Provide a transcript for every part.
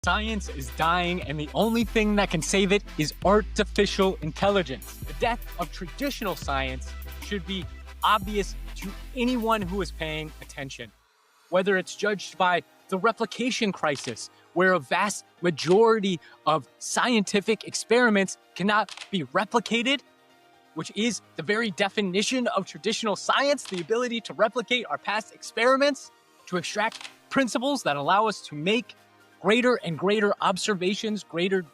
Science is dying, and the only thing that can save it is artificial intelligence. The death of traditional science should be obvious to anyone who is paying attention. Whether it's judged by the replication crisis, where a vast majority of scientific experiments cannot be replicated, which is the very definition of traditional science, the ability to replicate our past experiments, to extract principles that allow us to make greater and greater observations, greater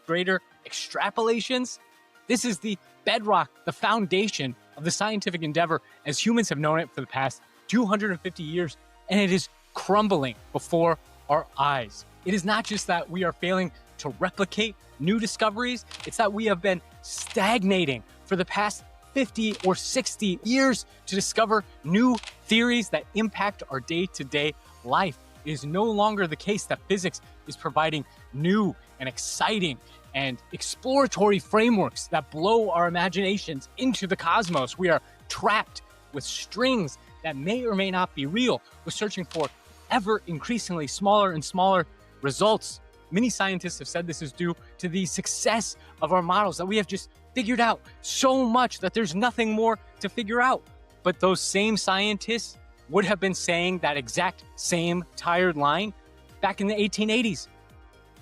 extrapolations. This is the bedrock, the foundation of the scientific endeavor as humans have known it for the past 250 years, and it is crumbling before our eyes. It is not just that we are failing to replicate new discoveries, it's that we have been stagnating for the past 50 or 60 years to discover new theories that impact our day-to-day life. It is no longer the case that physics is providing new and exciting and exploratory frameworks that blow our imaginations into the cosmos. We are trapped with strings that may or may not be real. We're searching for ever increasingly smaller and smaller results. Many scientists have said this is due to the success of our models, that we have just figured out so much that there's nothing more to figure out. But those same scientists would have been saying that exact same tired line back in the 1880s,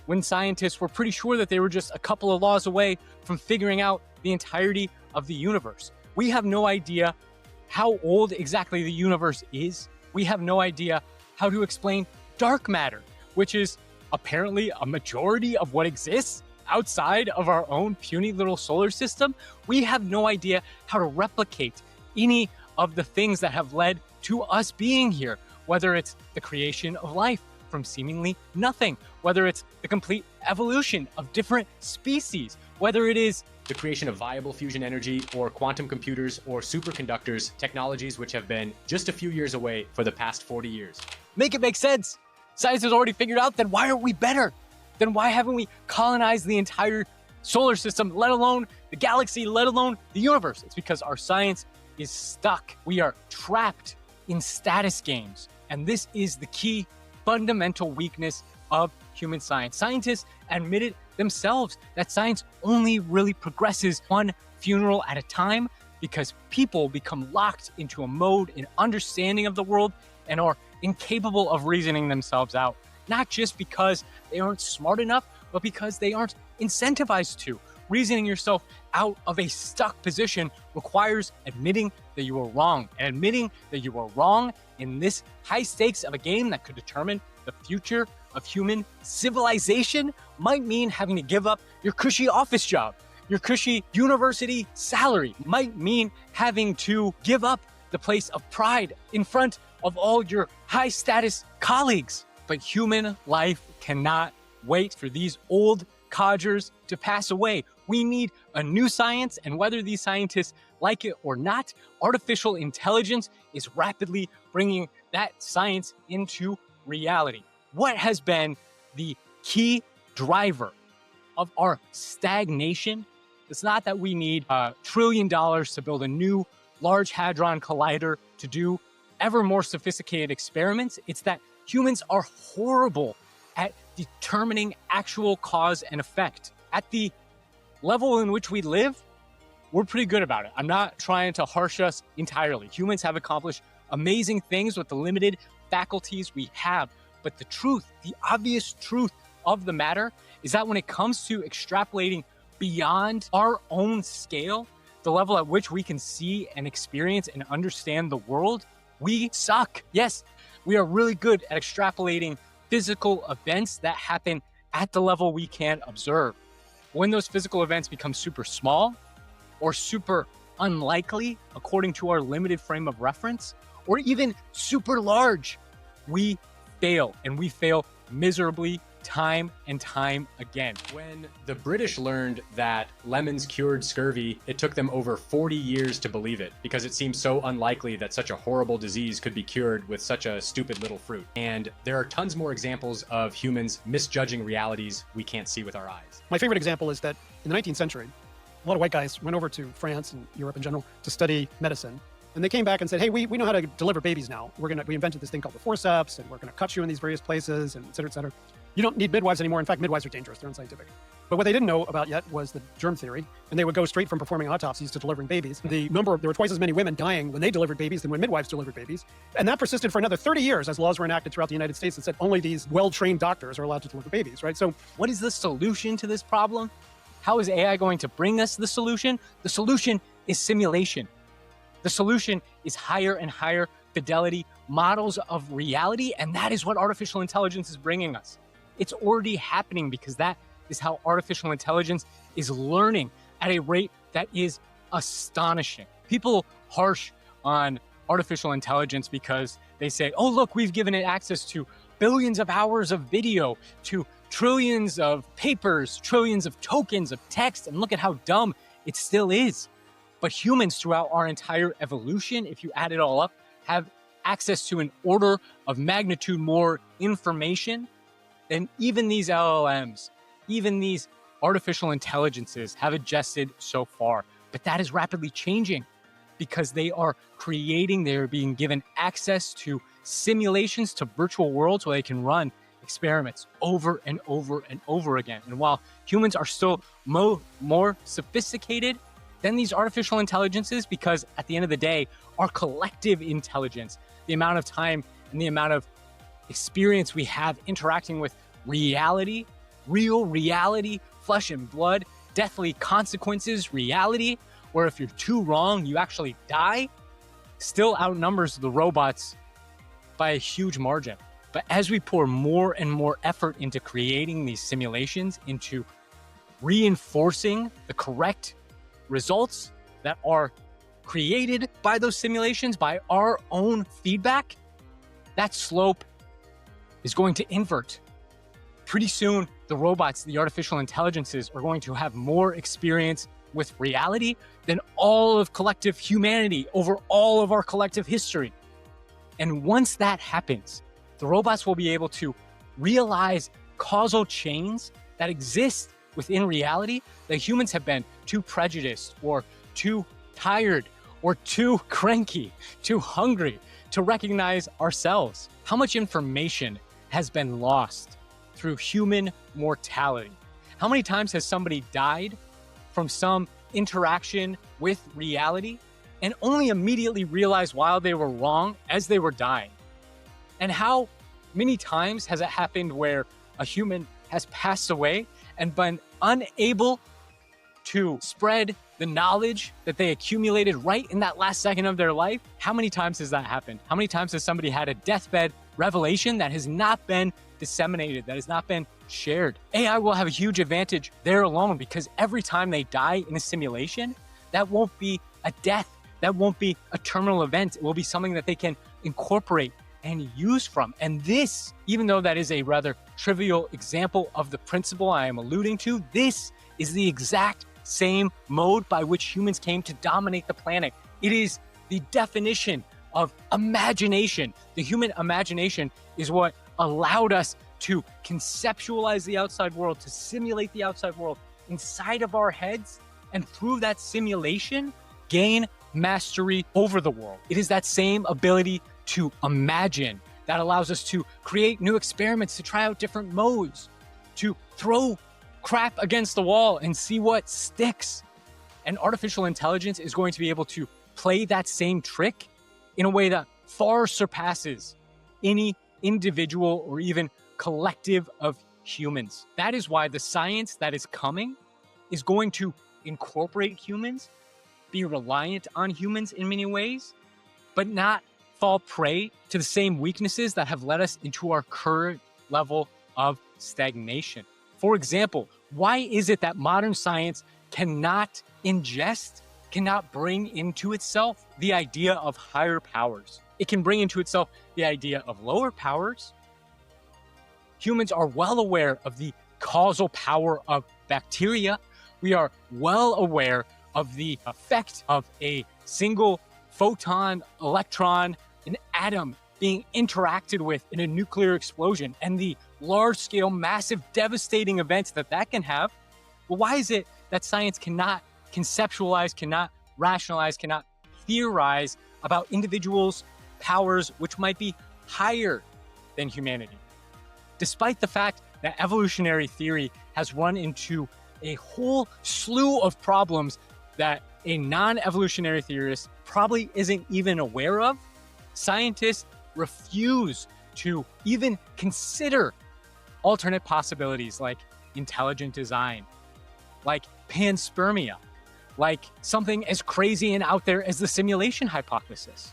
when scientists were pretty sure that they were just a couple of laws away from figuring out the entirety of the universe. We have no idea how old exactly the universe is. We have no idea how to explain dark matter, which is apparently a majority of what exists outside of our own puny little solar system. We have no idea how to replicate any of the things that have led to us being here, whether it's the creation of life from seemingly nothing, whether it's the complete evolution of different species, whether it is the creation of viable fusion energy or quantum computers or superconductors, technologies which have been just a few years away for the past 40 years. Make it make sense. Science has already figured out, then why aren't we better? Then why haven't we colonized the entire solar system, let alone the galaxy, let alone the universe? It's because our science is stuck. We are trapped in status games. And this is the key fundamental weakness of human science. Scientists admit it themselves that science only really progresses one funeral at a time because people become locked into a mode in understanding of the world and are incapable of reasoning themselves out. Not just because they aren't smart enough, but because they aren't incentivized to. Reasoning yourself out of a stuck position requires admitting that you are wrong. And admitting that you are wrong in this high stakes of a game that could determine the future of human civilization might mean having to give up your cushy office job. Your cushy university salary might mean having to give up the place of pride in front of all your high status colleagues. But human life cannot wait for these old codgers to pass away. We need a new science, and whether these scientists like it or not, artificial intelligence is rapidly bringing that science into reality. What has been the key driver of our stagnation? It's not that we need $1 trillion to build a new Large Hadron Collider to do ever more sophisticated experiments. It's that humans are horrible at determining actual cause and effect. At the level in which we live, we're pretty good about it. I'm not trying to harsh us entirely. Humans have accomplished amazing things with the limited faculties we have. But the truth, the obvious truth of the matter is that when it comes to extrapolating beyond our own scale, the level at which we can see and experience and understand the world, we suck. Yes, we are really good at extrapolating physical events that happen at the level we can observe. When those physical events become super small or super unlikely according to our limited frame of reference, or even super large, we fail, and we fail miserably time and time again. When the British learned that lemons cured scurvy, it took them over 40 years to believe it because it seemed so unlikely that such a horrible disease could be cured with such a stupid little fruit. And there are tons more examples of humans misjudging realities we can't see with our eyes. My favorite example is that in the 19th century, a lot of white guys went over to France and Europe in general to study medicine. And they came back and said, hey, we know how to deliver babies now. We invented this thing called the forceps, and we're going to cut you in these various places, and et cetera, et cetera. You don't need midwives anymore. In fact, midwives are dangerous. They're unscientific. But what they didn't know about yet was the germ theory, and they would go straight from performing autopsies to delivering babies. There were twice as many women dying when they delivered babies than when midwives delivered babies. And that persisted for another 30 years as laws were enacted throughout the United States that said only these well-trained doctors are allowed to deliver babies, right? So what is the solution to this problem? How is AI going to bring us the solution? The solution is simulation. The solution is higher and higher fidelity models of reality, and that is what artificial intelligence is bringing us. It's already happening because that is how artificial intelligence is learning at a rate that is astonishing. People harsh on artificial intelligence because they say, oh, look, we've given it access to billions of hours of video, to trillions of papers, trillions of tokens of text, and look at how dumb it still is. But humans throughout our entire evolution, if you add it all up, have access to an order of magnitude more information than even these LLMs, even these artificial intelligences have ingested so far. But that is rapidly changing because they are being given access to simulations, to virtual worlds where they can run experiments over and over and over again. And while humans are still more sophisticated than these artificial intelligences, because at the end of the day, our collective intelligence, the amount of time and the amount of experience we have interacting with reality, real reality, flesh and blood, deathly consequences, reality, where if you're too wrong, you actually die, still outnumbers the robots by a huge margin. But as we pour more and more effort into creating these simulations, into reinforcing the correct results that are created by those simulations, by our own feedback, that slope is going to invert. Pretty soon, the robots, the artificial intelligences are going to have more experience with reality than all of collective humanity over all of our collective history. And once that happens, the robots will be able to realize causal chains that exist within reality that humans have been too prejudiced or too tired or too cranky, too hungry to recognize ourselves. How much information has been lost through human mortality? How many times has somebody died from some interaction with reality and only immediately realized while they were wrong as they were dying? And how many times has it happened where a human has passed away and been unable to spread the knowledge that they accumulated right in that last second of their life? How many times has that happened? How many times has somebody had a deathbed revelation that has not been disseminated, that has not been shared? AI will have a huge advantage there alone because every time they die in a simulation, that won't be a death. That won't be a terminal event. It will be something that they can incorporate and use from. And this, even though that is a rather trivial example of the principle I am alluding to, this is the exact same mode by which humans came to dominate the planet. It is the definition of imagination. The human imagination is what allowed us to conceptualize the outside world, to simulate the outside world inside of our heads, and through that simulation, gain mastery over the world. It is that same ability to imagine that allows us to create new experiments, to try out different modes, to throw crap against the wall and see what sticks. And artificial intelligence is going to be able to play that same trick in a way that far surpasses any individual or even collective of humans. That is why the science that is coming is going to incorporate humans, be reliant on humans in many ways, but not fall prey to the same weaknesses that have led us into our current level of stagnation. For example, why is it that modern science cannot ingest, cannot bring into itself the idea of higher powers? It can bring into itself the idea of lower powers. Humans are well aware of the causal power of bacteria. We are well aware of the effect of a single photon, electron, an atom being interacted with in a nuclear explosion and the large-scale, massive, devastating events that that can have. Well, why is it that science cannot conceptualize, cannot rationalize, cannot theorize about individuals' powers which might be higher than humanity? Despite the fact that evolutionary theory has run into a whole slew of problems that a non-evolutionary theorist probably isn't even aware of. Scientists refuse to even consider alternate possibilities like intelligent design, like panspermia, like something as crazy and out there as the simulation hypothesis.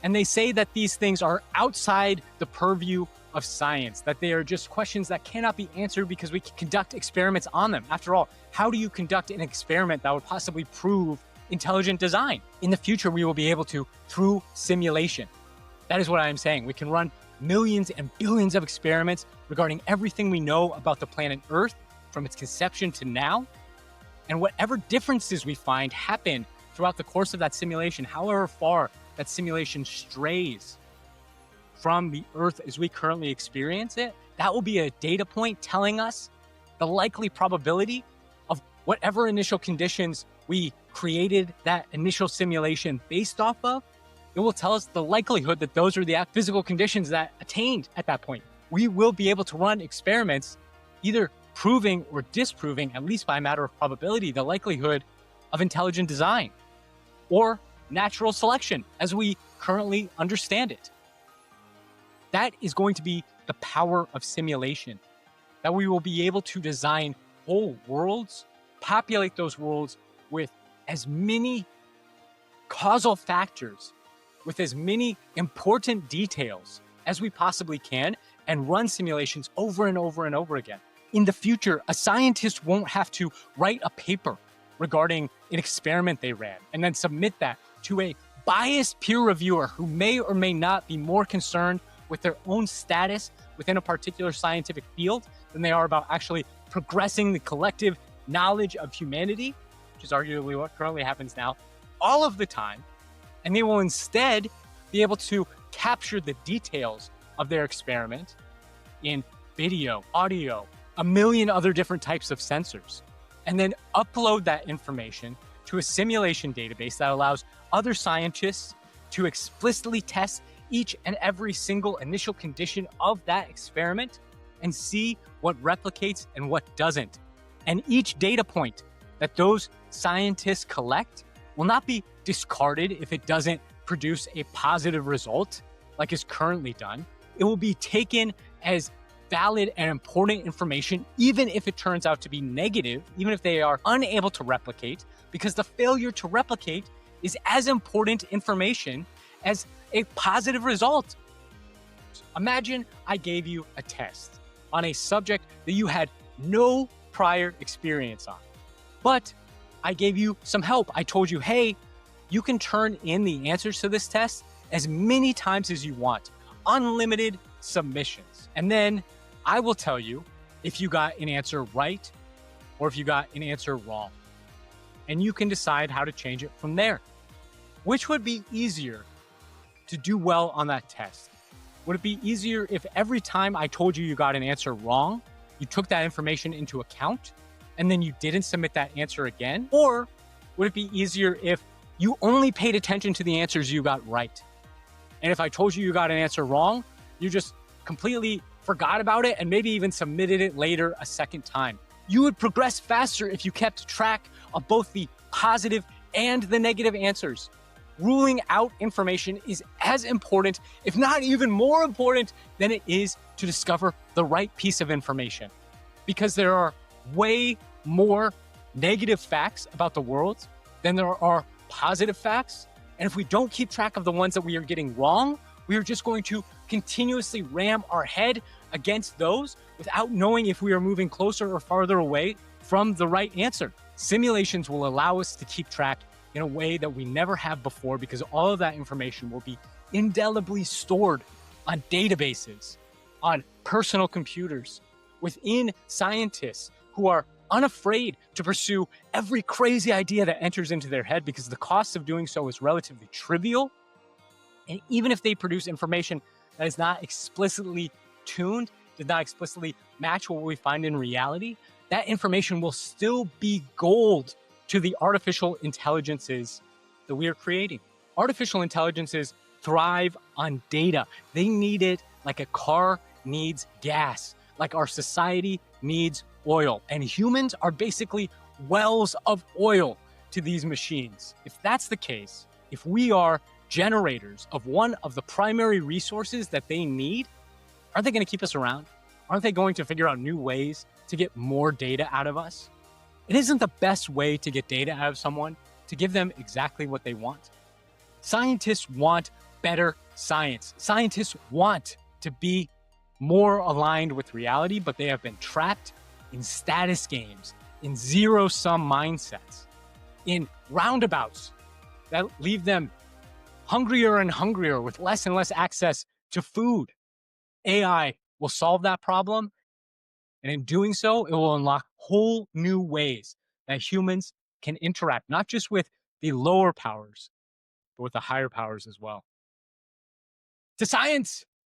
And they say that these things are outside the purview of science, that they are just questions that cannot be answered because we can conduct experiments on them. After all, how do you conduct an experiment that would possibly prove intelligent design? In the future, we will be able to through simulation. That is what I am saying. We can run millions and billions of experiments regarding everything we know about the planet Earth from its conception to now. And whatever differences we find happen throughout the course of that simulation, however far that simulation strays from the Earth as we currently experience it, that will be a data point telling us the likely probability of whatever initial conditions we created that initial simulation based off of. It will tell us the likelihood that those are the physical conditions that attained at that point. We will be able to run experiments either proving or disproving, at least by a matter of probability, the likelihood of intelligent design or natural selection as we currently understand it. That is going to be the power of simulation, that we will be able to design whole worlds, populate those worlds with as many causal factors, with as many important details as we possibly can, and run simulations over and over and over again. In the future, a scientist won't have to write a paper regarding an experiment they ran and then submit that to a biased peer reviewer who may or may not be more concerned with their own status within a particular scientific field than they are about actually progressing the collective knowledge of humanity, which is arguably what currently happens now, all of the time. And they will instead be able to capture the details of their experiment in video, audio, a million other different types of sensors, and then upload that information to a simulation database that allows other scientists to explicitly test each and every single initial condition of that experiment and see what replicates and what doesn't. And each data point that those scientists collect will not be discarded if it doesn't produce a positive result like is currently done. It will be taken as valid and important information, even if it turns out to be negative, even if they are unable to replicate, because the failure to replicate is as important information as a positive result. Imagine I gave you a test on a subject that you had no prior experience on, but I gave you some help. I told you, hey, you can turn in the answers to this test as many times as you want, unlimited submissions. And then I will tell you if you got an answer right or if you got an answer wrong. And you can decide how to change it from there. Which would be easier to do well on that test? Would it be easier if every time I told you you got an answer wrong, you took that information into account and then you didn't submit that answer again? Or would it be easier if you only paid attention to the answers you got right? And if I told you you got an answer wrong, you just completely forgot about it and maybe even submitted it later a second time. You would progress faster if you kept track of both the positive and the negative answers. Ruling out information is as important, if not even more important, than it is to discover the right piece of information. Because there are way more negative facts about the world than there are positive facts. And if we don't keep track of the ones that we are getting wrong, we are just going to continuously ram our head against those without knowing if we are moving closer or farther away from the right answer. Simulations will allow us to keep track in a way that we never have before, because all of that information will be indelibly stored on databases, on personal computers, within scientists who are unafraid to pursue every crazy idea that enters into their head, because the cost of doing so is relatively trivial. And even if they produce information that is not explicitly tuned, does not explicitly match what we find in reality, that information will still be gold to the artificial intelligences that we are creating. Artificial intelligences thrive on data. They need it like a car needs gas. like our society needs oil. And humans are basically wells of oil to these machines. If that's the case, if we are generators of one of the primary resources that they need, aren't they going to keep us around? Aren't they going to figure out new ways to get more data out of us? It isn't the best way to get data out of someone to give them exactly what they want. Scientists want better science. Scientists want to be more aligned with reality, but they have been trapped in status games, in zero-sum mindsets, in roundabouts that leave them hungrier and hungrier with less and less access to food. AI will solve that problem, and in doing so, it will unlock whole new ways that humans can interact, not just with the lower powers, but with the higher powers as well. To science!